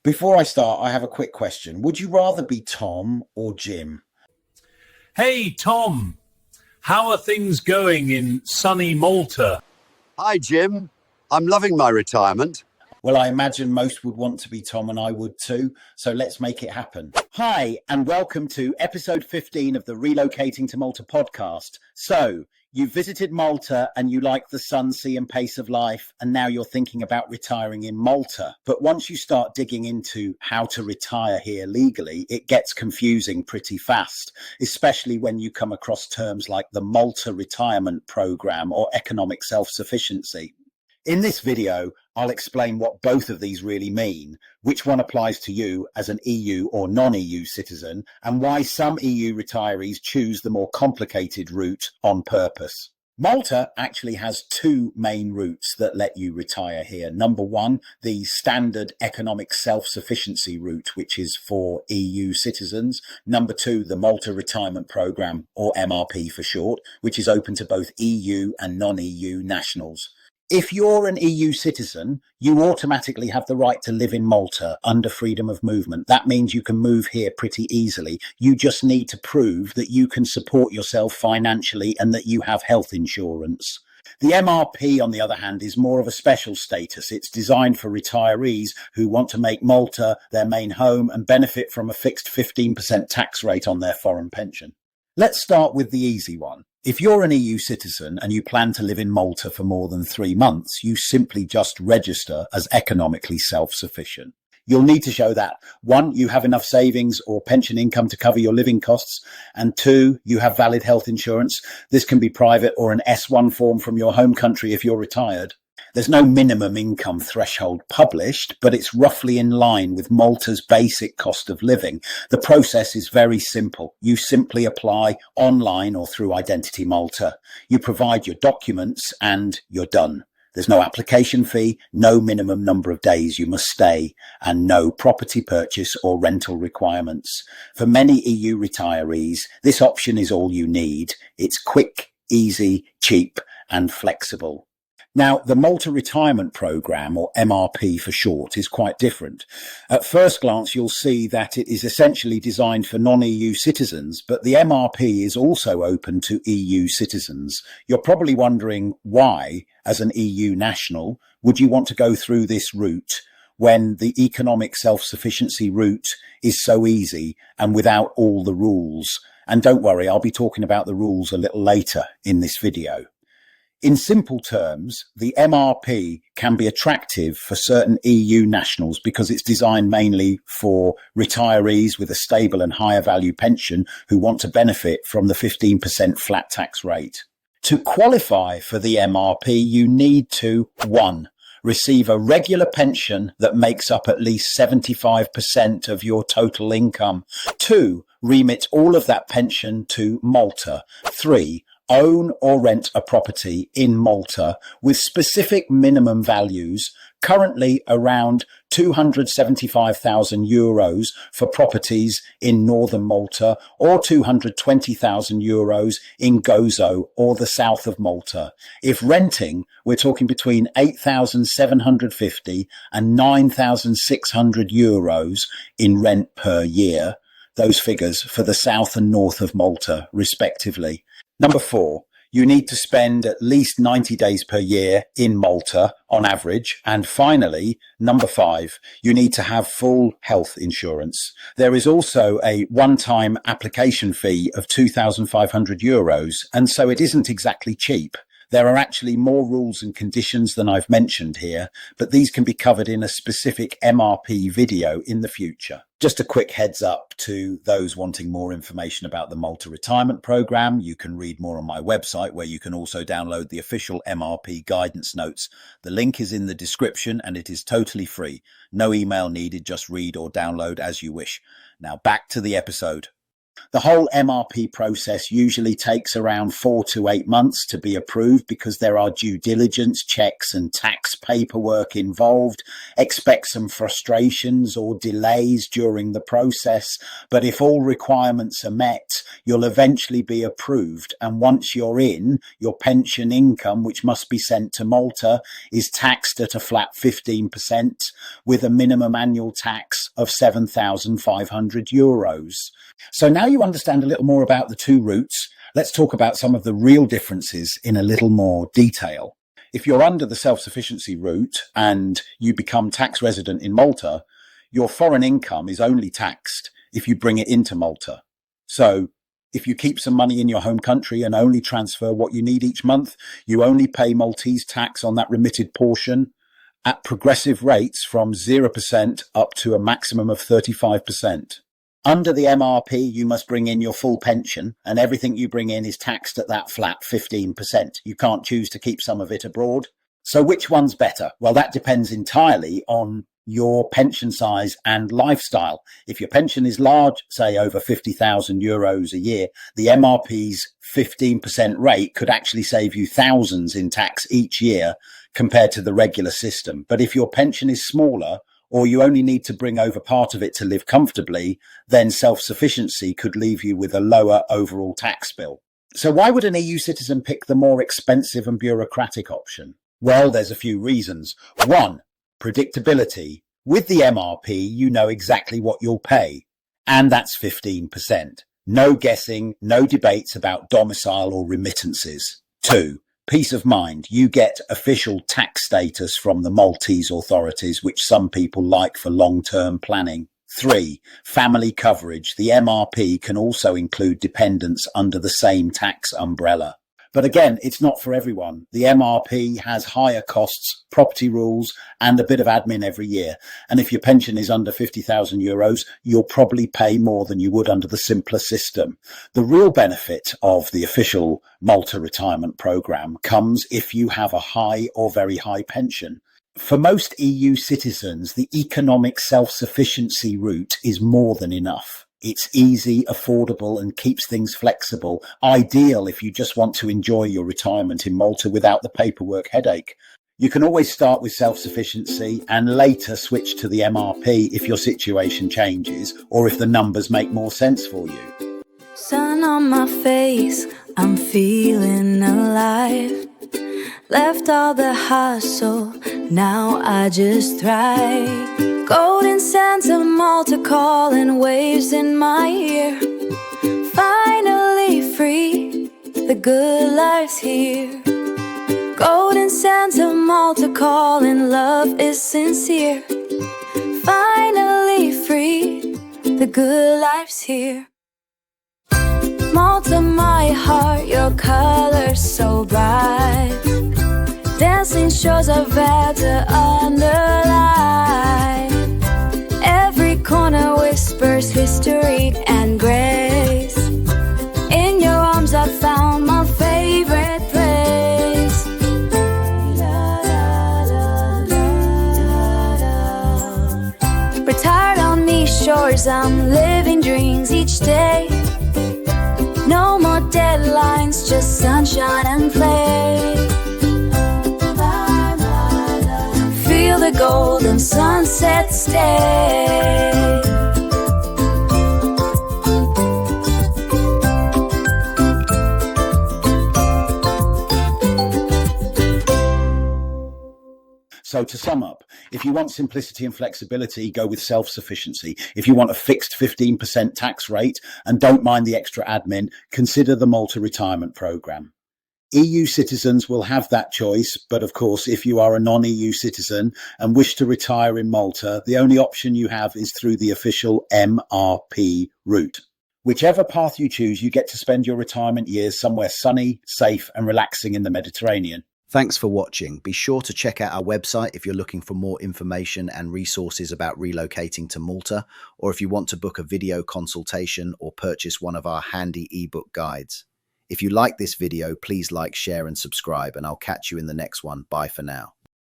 Before I start, I have a quick question. Would you rather be Tom or Jim? Hey, Tom, how are things going in sunny Malta? Hi, Jim. I'm loving my retirement. Well, I imagine most would want to be Tom, and I would too. So let's make it happen. Hi, and welcome to episode 15 of the Relocating to Malta podcast. So you visited Malta and you like the sun, sea and pace of life, and now you're thinking about retiring in Malta. But once you start digging into how to retire here legally, it gets confusing pretty fast, especially when you come across terms like the Malta Retirement Programme or Economic Self-Sufficiency. In this video, I'll explain what both of these really mean, which one applies to you as an EU or non-EU citizen, and why some EU retirees choose the more complicated route on purpose. Malta actually has two main routes that let you retire here. Number one, the standard Economic Self-Sufficiency Route, which is for EU citizens. Number two, the Malta Retirement Programme, or MRP for short, which is open to both EU and non-EU nationals. If you're an EU citizen, you automatically have the right to live in Malta under freedom of movement. That means you can move here pretty easily. You just need to prove that you can support yourself financially and that you have health insurance. The MRP, on the other hand, is more of a special status. It's designed for retirees who want to make Malta their main home and benefit from a fixed 15% tax rate on their foreign pension. Let's start with the easy one. If you're an EU citizen and you plan to live in Malta for more than 3 months, you simply just register as economically self-sufficient. You'll need to show that, one, you have enough savings or pension income to cover your living costs, and two, you have valid health insurance. This can be private or an S1 form from your home country if you're retired. There's no minimum income threshold published, but it's roughly in line with Malta's basic cost of living. The process is very simple. You simply apply online or through Identity Malta. You provide your documents and you're done. There's no application fee, no minimum number of days you must stay, and no property purchase or rental requirements. For many EU retirees, this option is all you need. It's quick, easy, cheap, and flexible. Now, the Malta Retirement Programme, or MRP for short, is quite different. At first glance, you'll see that it is essentially designed for non-EU citizens, but the MRP is also open to EU citizens. You're probably wondering why, as an EU national, would you want to go through this route when the Economic Self-Sufficiency Route is so easy and without all the rules? And don't worry, I'll be talking about the rules a little later in this video. In simple terms, the MRP can be attractive for certain EU nationals because it's designed mainly for retirees with a stable and higher value pension who want to benefit from the 15% flat tax rate. To qualify for the MRP, you need to, 1, receive a regular pension that makes up at least 75% of your total income. 2, remit all of that pension to Malta. 3, own or rent a property in Malta with specific minimum values, currently around €275,000 for properties in northern Malta or €220,000 in Gozo or the south of Malta. If renting, we're talking between €8,750 and €9,600 in rent per year. Those figures for the south and north of Malta, respectively. Number 4, you need to spend at least 90 days per year in Malta on average. And finally, number 5, you need to have full health insurance. There is also a one-time application fee of €2,500, and so it isn't exactly cheap. There are actually more rules and conditions than I've mentioned here, but these can be covered in a specific MRP video in the future. Just a quick heads up to those wanting more information about the Malta Retirement Programme. You can read more on my website, where you can also download the official MRP guidance notes. The link is in the description and it is totally free. No email needed, just read or download as you wish. Now back to the episode. The whole MRP process usually takes around 4 to 8 months to be approved because there are due diligence checks and tax paperwork involved. Expect some frustrations or delays during the process, but if all requirements are met, you'll eventually be approved. And once you're in, your pension income, which must be sent to Malta, is taxed at a flat 15% with a minimum annual tax of €7,500. So now you understand a little more about the two routes. Let's talk about some of the real differences in a little more detail. If you're under the self-sufficiency route and you become tax resident in Malta, your foreign income is only taxed if you bring it into Malta. So if you keep some money in your home country and only transfer what you need each month, you only pay Maltese tax on that remitted portion at progressive rates from 0% up to a maximum of 35%. Under the MRP, you must bring in your full pension, and everything you bring in is taxed at that flat 15%. You can't choose to keep some of it abroad. So which one's better? Well, that depends entirely on your pension size and lifestyle. If your pension is large, say over €50,000 a year, the MRP's 15% rate could actually save you thousands in tax each year compared to the regular system. But if your pension is smaller, or you only need to bring over part of it to live comfortably, then self-sufficiency could leave you with a lower overall tax bill. So why would an EU citizen pick the more expensive and bureaucratic option? Well, there's a few reasons. One, predictability. With the MRP, you know exactly what you'll pay, and that's 15%. No guessing, no debates about domicile or remittances. Two, peace of mind. You get official tax status from the Maltese authorities, which some people like for long-term planning. 3, family coverage. The MRP can also include dependents under the same tax umbrella. But again, it's not for everyone. The MRP has higher costs, property rules, and a bit of admin every year. And if your pension is under €50,000, you'll probably pay more than you would under the simpler system. The real benefit of the official Malta Retirement Programme comes if you have a high or very high pension. For most EU citizens, the Economic Self-Sufficiency Route is more than enough. It's easy, affordable, and keeps things flexible. Ideal if you just want to enjoy your retirement in Malta without the paperwork headache. You can always start with self-sufficiency and later switch to the MRP if your situation changes or if the numbers make more sense for you. Sun on my face, I'm feeling alive. Left all the hustle, now I just thrive. Golden sands of Malta calling, waves in my ear. Finally free, the good life's here. Golden sands of Malta calling, love is sincere. Finally free, the good life's here. Malta, my heart, your colors so bright. Dancing shores of better underline. Every corner whispers history and grace. In your arms I found my favorite place. Retired on these shores, I'm living dreams each day. No more deadlines, just sunshine and play. Feel the golden sunset stay. So to sum up, if you want simplicity and flexibility, go with self-sufficiency. If you want a fixed 15% tax rate and don't mind the extra admin, consider the Malta Retirement Programme. EU citizens will have that choice, but of course, if you are a non-EU citizen and wish to retire in Malta, the only option you have is through the official MRP route. Whichever path you choose, you get to spend your retirement years somewhere sunny, safe, and relaxing in the Mediterranean. Thanks for watching. Be sure to check out our website if you're looking for more information and resources about relocating to Malta, or if you want to book a video consultation or purchase one of our handy ebook guides. If you like this video, please like, share, and subscribe, and I'll catch you in the next one. Bye for now.